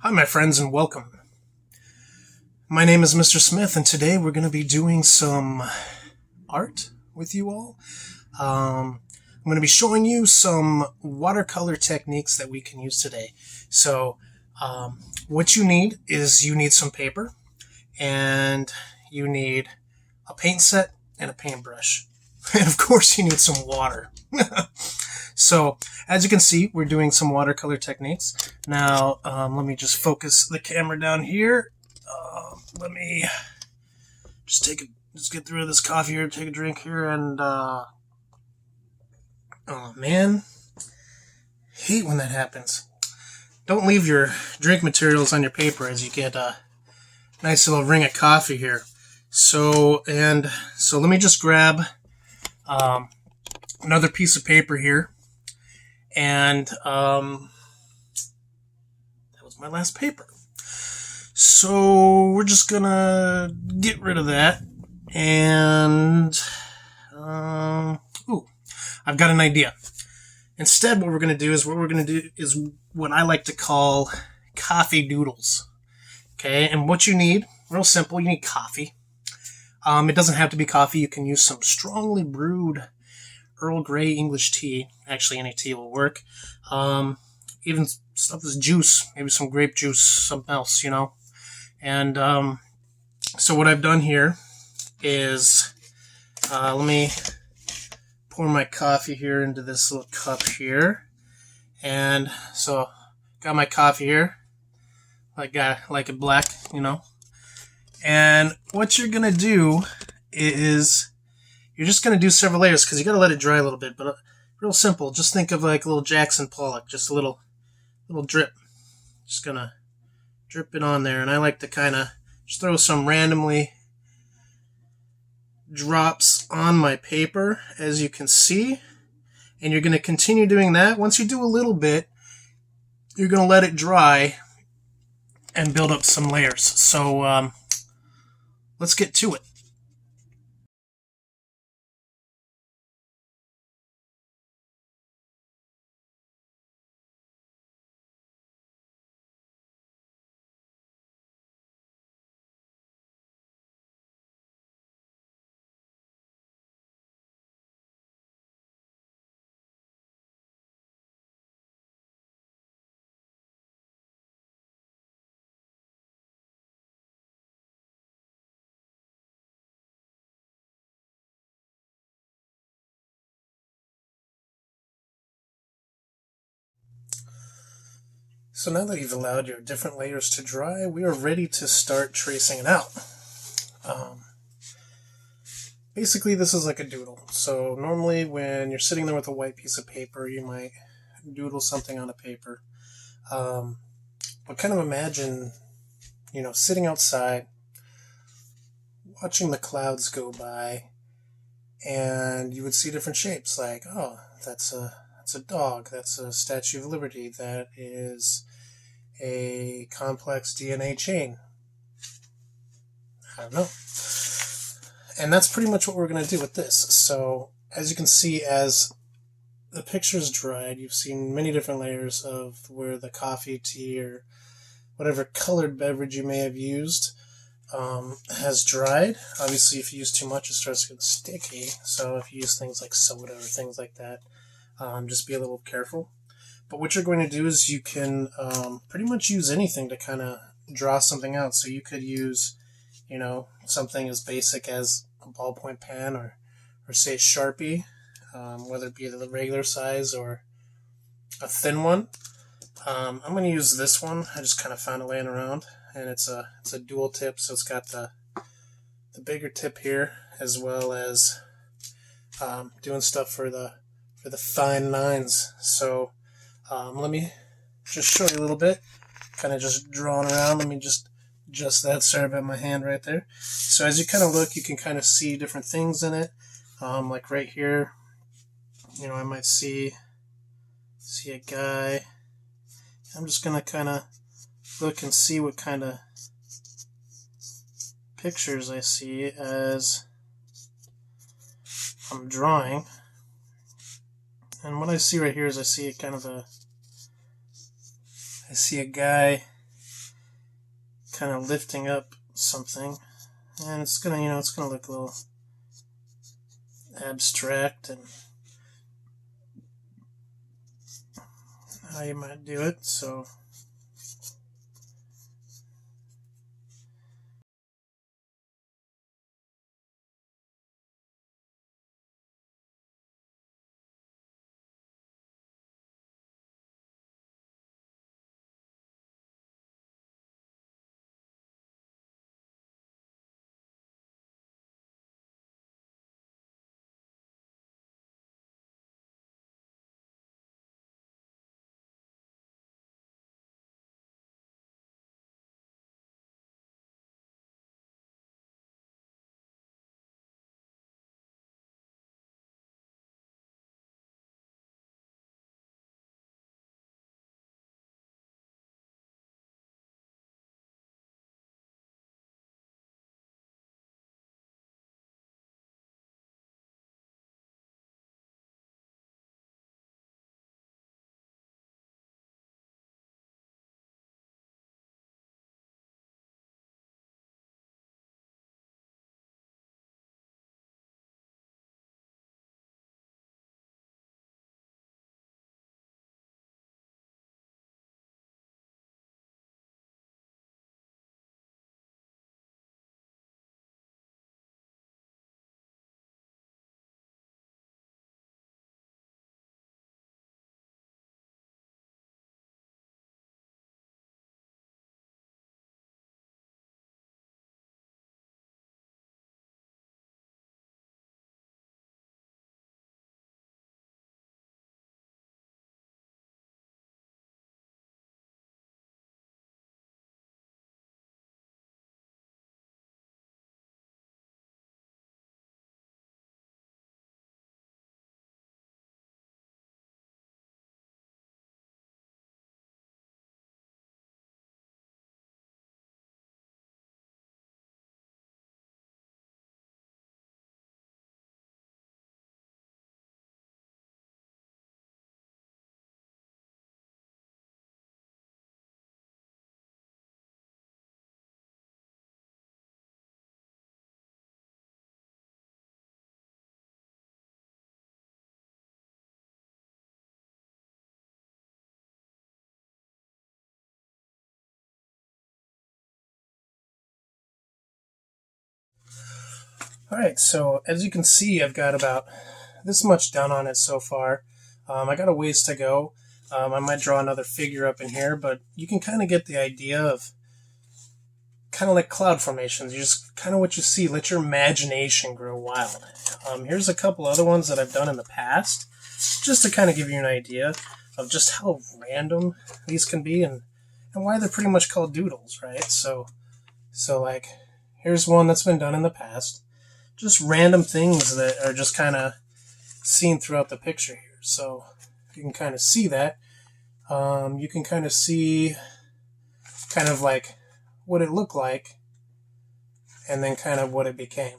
Hi, my friends, and welcome. My name is Mr. Smith, and today we're going to be doing some art with you all. I'm going to be showing you some watercolor techniques that we can use today. So, what you need is you need some paper, and you need a paint set and a paintbrush. And of course, you need some water. So, as you can see, we're doing some watercolor techniques. Now, let me just focus the camera down here. Let me just get through this coffee here, take a drink here, and, oh man, hate when that happens. Don't leave your drink materials on your paper as you get a nice little ring of coffee here. So let me just grab another piece of paper here. And that was my last paper. So we're just gonna get rid of that. And I've got an idea. Instead, what we're gonna do is what I like to call coffee doodles. Okay, and what you need, real simple, you need coffee. It doesn't have to be coffee. You can use some strongly brewed Earl Grey English tea. Actually, any tea will work. Even stuff as juice, maybe some grape juice, something else, And so what I've done here is, let me pour my coffee here into this little cup here. And so, got my coffee here, like it black, And what you're gonna do is, you're just going to do several layers because you got to let it dry a little bit, but real simple. Just think of like a little Jackson Pollock, just a little drip. Just going to drip it on there, and I like to kind of just throw some randomly drops on my paper, as you can see, and you're going to continue doing that. Once you do a little bit, you're going to let it dry and build up some layers. So let's get to it. So now that you've allowed your different layers to dry, we are ready to start tracing it out. Basically, this is like a doodle. So normally when you're sitting there with a white piece of paper, you might doodle something on a paper. But kind of imagine, sitting outside, watching the clouds go by, and you would see different shapes, like, oh, that's a dog, that's a Statue of Liberty, that is a complex DNA chain. I don't know. And that's pretty much what we're going to do with this. So, as you can see, as the picture's dried, you've seen many different layers of where the coffee, tea, or whatever colored beverage you may have used has dried. Obviously, if you use too much, it starts getting sticky. So if you use things like soda or things like that, just be a little careful. But what you're going to do is you can pretty much use anything to kind of draw something out. So you could use, something as basic as a ballpoint pen or say a Sharpie, whether it be the regular size or a thin one. I'm going to use this one. I just kind of found it laying around, and it's a dual tip, so it's got the bigger tip here, as well as doing stuff for the fine lines. So let me just show you a little bit, kind of just drawing around. Let me just adjust that. Sorry about my hand right there. So as you kind of look, you can kind of see different things in it. Like right here, I might see a guy. I'm just going to kind of look and see what kind of pictures I see as I'm drawing. And what I see right here is I see a guy kind of lifting up something, and it's gonna, it's gonna look a little abstract and how you might do it. So alright, so as you can see, I've got about this much done on it so far. I got a ways to go. I might draw another figure up in here, but you can kind of get the idea of kind of like cloud formations. You just kind of what you see. Let your imagination grow wild. Here's a couple other ones that I've done in the past, just to kind of give you an idea of just how random these can be and why they're pretty much called doodles, right? So like, here's one that's been done in the past. Just random things that are just kind of seen throughout the picture here. So you can kind of see that. You can kind of see kind of like what it looked like and then kind of what it became.